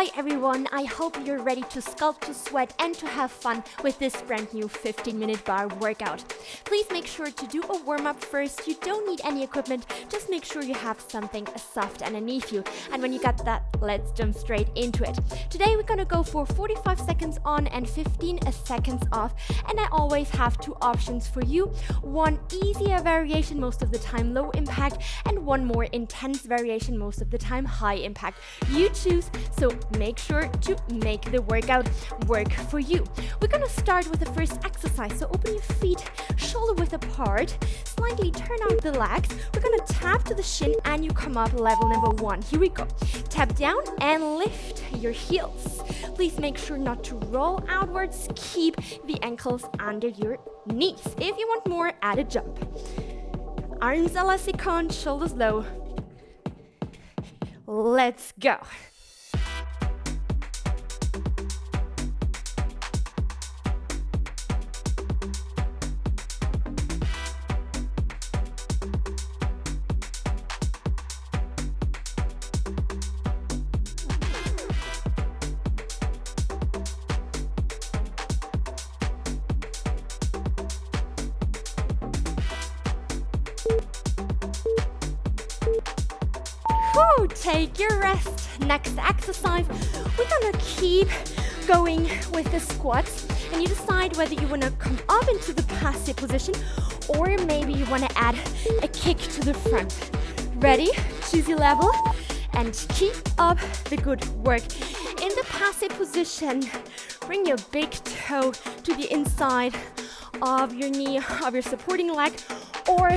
Hi everyone, I hope you're ready to sculpt, to sweat and to have fun with this brand new 15-minute bar workout. Please make sure to do a warm-up first. You don't need any equipment, just make sure you have something soft underneath you. And when you got that, let's jump straight into it. Today we're gonna go for 45 seconds on and 15 seconds off. And I always have two options for you. One easier variation, most of the time low impact, and one more intense variation, most of the time high impact. You choose, so make sure to make the workout work for you. We're gonna start with the first exercise. So open your feet shoulder width apart, slightly turn out the legs. We're gonna tap to the shin and you come up level number 1. Here we go. Tap down and lift your heels. Please make sure not to roll outwards. Keep the ankles under your knees. If you want more, add a jump. Arms elastic con, shoulders low. Let's go. Take your rest. Next exercise, we're gonna keep going with the squats, and you decide whether you wanna come up into the passive position or maybe you wanna add a kick to the front. Ready? Choose your level and keep up the good work. In the passive position, bring your big toe to the inside of your knee, of your supporting leg, or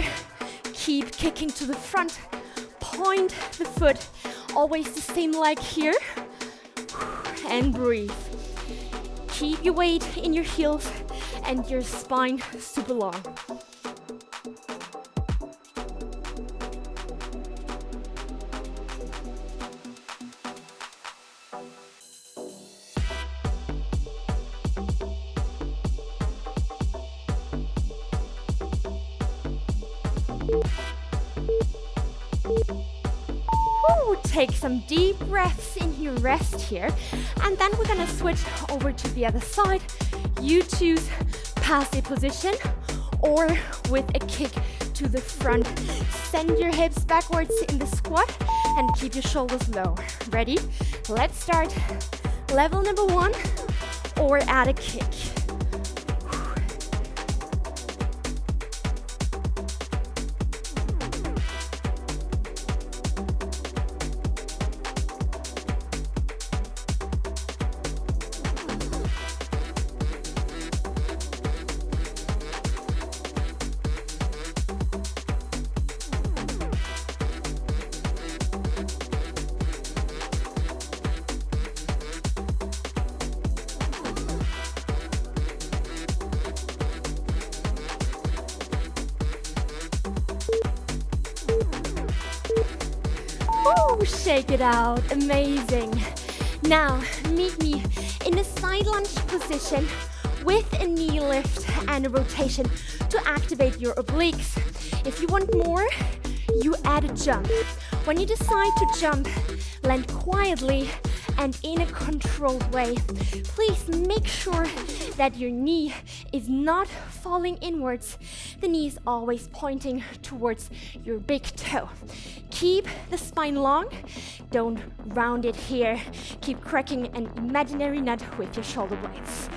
keep kicking to the front. Point the foot, always the same leg here, and breathe. Keep your weight in your heels and your spine super long. Take some deep breaths in your rest here, and then we're gonna switch over to the other side. You choose passive position or with a kick to the front. Send your hips backwards in the squat and keep your shoulders low. Ready? Let's start. Level number 1 or add a kick. Shake it out, amazing. Now, meet me in a side lunge position with a knee lift and a rotation to activate your obliques. If you want more, you add a jump. When you decide to jump, land quietly and in a controlled way. Please make sure that your knee is not falling inwards. The knee is always pointing towards your big toe. Keep the spine long. Don't round it here. Keep cracking an imaginary nut with your shoulder blades.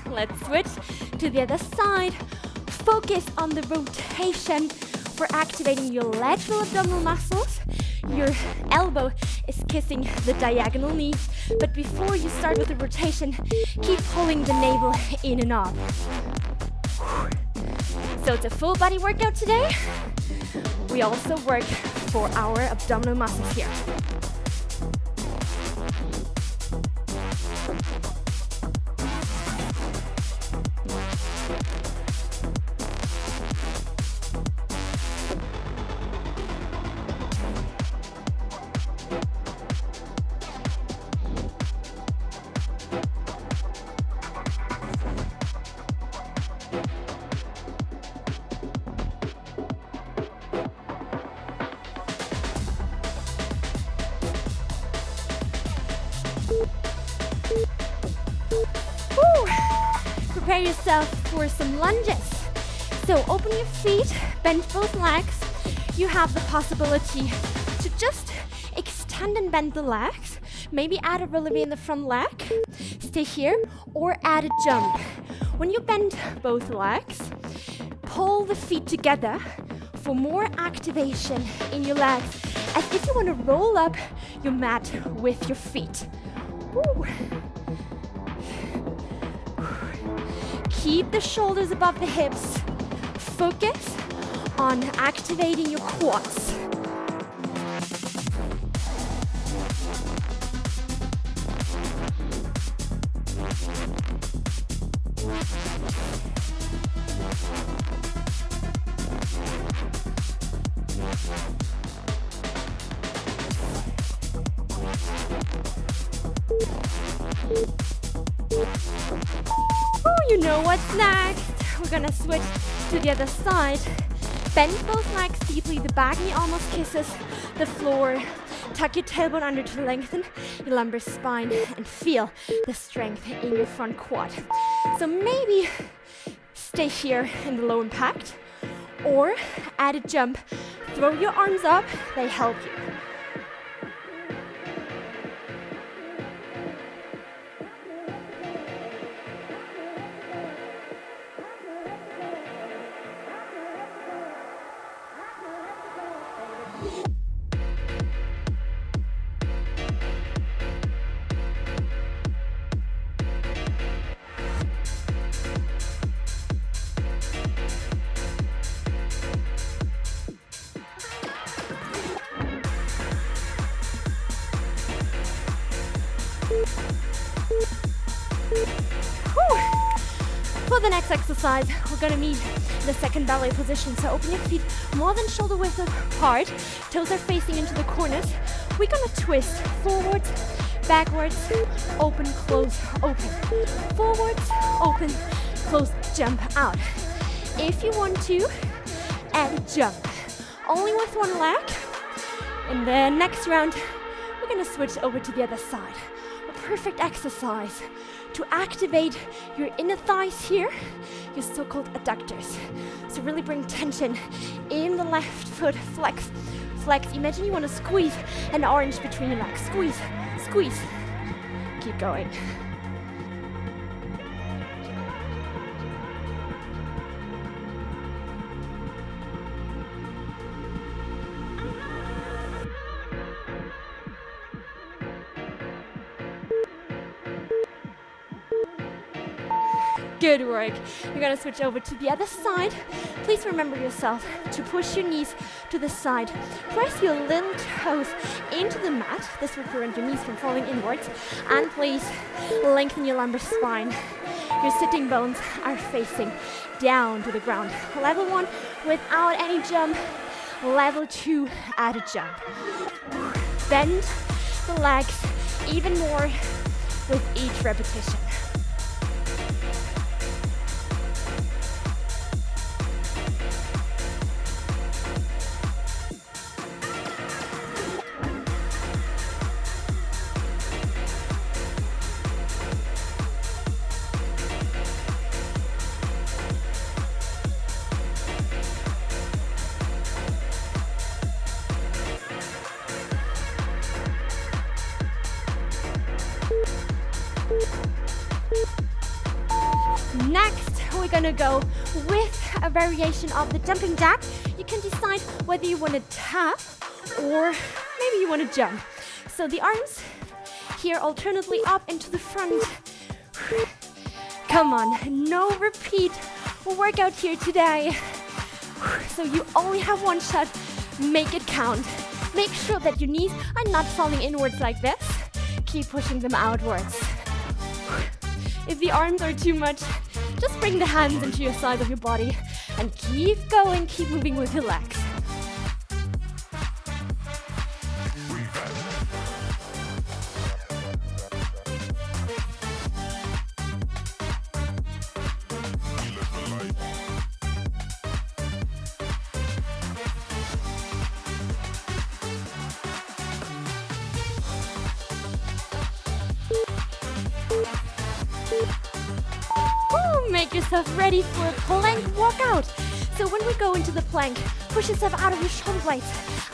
Let's switch to the other side. Focus on the rotation for activating your lateral abdominal muscles. Your elbow is kissing the diagonal knee. But before you start with the rotation, keep pulling the navel in and off. So it's a full body workout today. We also work for our abdominal muscles here. prepare yourself for some lunges. So open your feet, bend both legs. You have the possibility to just extend and bend the legs. Maybe add a relevé in the front leg. Stay here, or add a jump. When you bend both legs, pull the feet together for more activation in your legs, as if you want to roll up your mat with your feet. Woo. Keep the shoulders above the hips. Focus on activating your quads. You know what's next. We're gonna switch to the other side. Bend both legs deeply. The back knee almost kisses the floor. Tuck your tailbone under to lengthen your lumbar spine and feel the strength in your front quad. So maybe stay here in the low impact, or add a jump. Throw your arms up, they help you. For the next exercise, we're gonna meet the second ballet position. So open your feet more than shoulder width apart. Toes are facing into the corners. We're gonna twist forwards, backwards, open, close, open. Forwards, open, close, jump out. If you want to, add a jump. Only with one leg. In the next round, we're gonna switch over to the other side. A perfect exercise to activate your inner thighs here, your so-called adductors. So really bring tension in the left foot, flex, flex. Imagine you want to squeeze an orange between your legs. Squeeze, squeeze. Keep going. Good work. You're gonna switch over to the other side. Please remember yourself to push your knees to the side. Press your little toes into the mat. This will prevent your knees from falling inwards. And please lengthen your lumbar spine. Your sitting bones are facing down to the ground. Level 1 without any jump. Level 2, add a jump. Bend the legs even more with each repetition. Next, we're gonna go with a variation of the jumping jack. You can decide whether you want to tap or maybe you want to jump. So the arms here alternately up into the front. Come on, no repeat workout here today. So you only have one shot, make it count. Make sure that your knees are not falling inwards like this. Keep pushing them outwards. If the arms are too much, just bring the hands into your side of your body and keep going, keep moving with your legs. Make yourself ready for a plank workout. So when we go into the plank, push yourself out of your shoulder blades.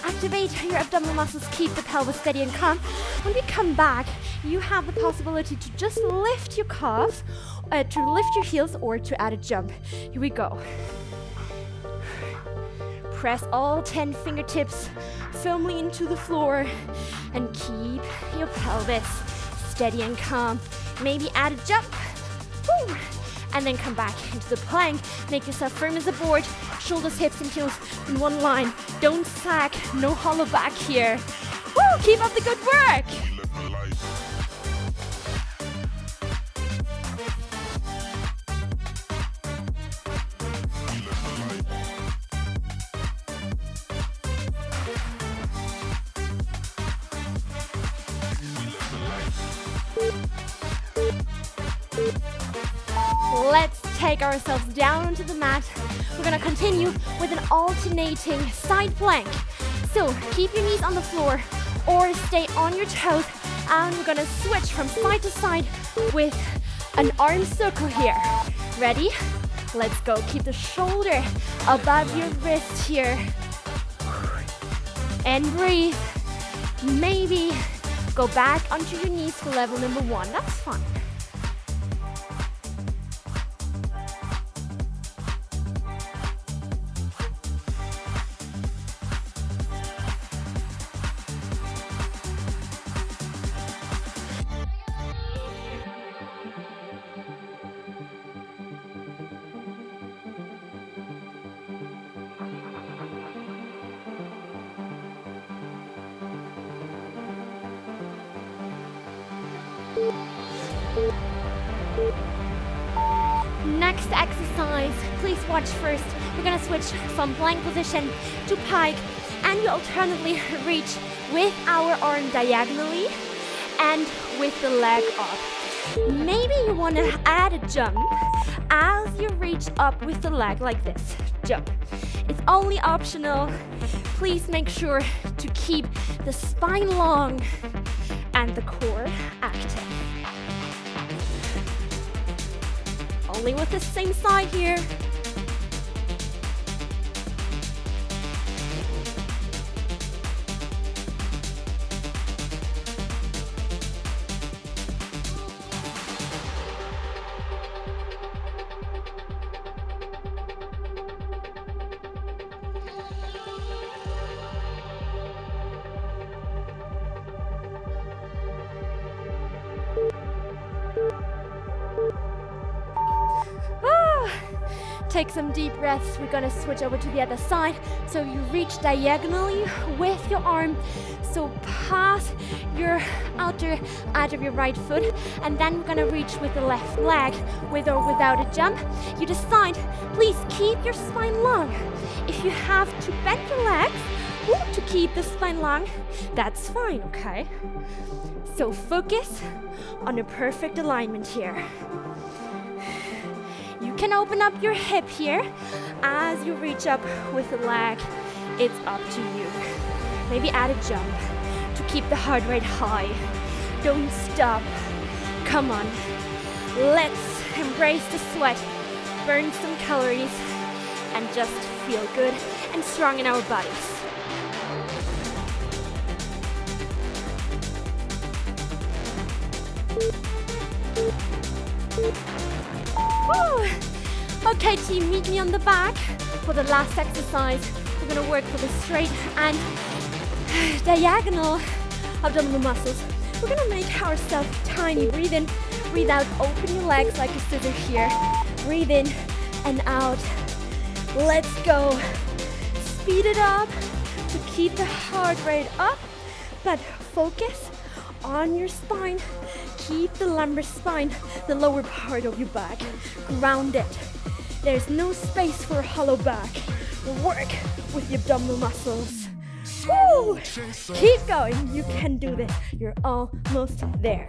Activate your abdominal muscles, keep the pelvis steady and calm. When we come back, you have the possibility to just lift your calves, to lift your heels, or to add a jump. Here we go. Press all 10 fingertips firmly into the floor and keep your pelvis steady and calm. Maybe add a jump. Woo. And then come back into the plank. Make yourself firm as a board. Shoulders, hips, and heels in one line. Don't sag, no hollow back here. Woo, keep up the good work. Let's take ourselves down onto the mat. We're gonna continue with an alternating side plank. So keep your knees on the floor or stay on your toes, and we're gonna switch from side to side with an arm circle here. Ready? Let's go. Keep the shoulder above your wrist here. And breathe. Maybe go back onto your knees for level number 1. That's fine. Next exercise, please watch first. We're gonna switch from plank position to pike, and you alternately reach with our arm diagonally and with the leg up. Maybe you wanna add a jump as you reach up with the leg like this. Jump. It's only optional. Please make sure to keep the spine long and the core active. Only with the same side here. Take some deep breaths. We're gonna switch over to the other side. So you reach diagonally with your arm. So pass your outer edge of your right foot, and then we're gonna reach with the left leg, with or without a jump. You decide. Please keep your spine long. If you have to bend your legs to keep the spine long, that's fine, okay? So focus on a perfect alignment here. You can open up your hip here as you reach up with the leg. It's up to you. Maybe add a jump to keep the heart rate high. Don't stop. Come on. Let's embrace the sweat, burn some calories, and just feel good and strong in our bodies. Woo. Okay team, meet me on the back for the last exercise. We're gonna work for the straight and diagonal abdominal muscles. We're gonna make ourselves tiny. Breathe in, breathe out, open your legs like a scissor here. Breathe in and out. Let's go. Speed it up to keep the heart rate up, but focus on your spine. Keep the lumbar spine, the lower part of your back, grounded. There's no space for a hollow back. Work with the abdominal muscles. Woo! Keep going, you can do this. You're almost there.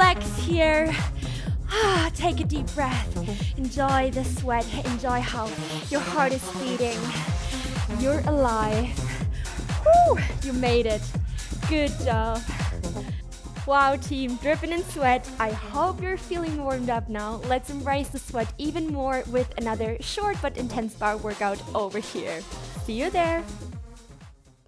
relax here. Take a deep breath. Enjoy the sweat. Enjoy how your heart is beating. You're alive. Woo, you made it. Good job. Wow, team, dripping in sweat. I hope you're feeling warmed up now. Let's embrace the sweat even more with another short but intense bar workout over here. See you there.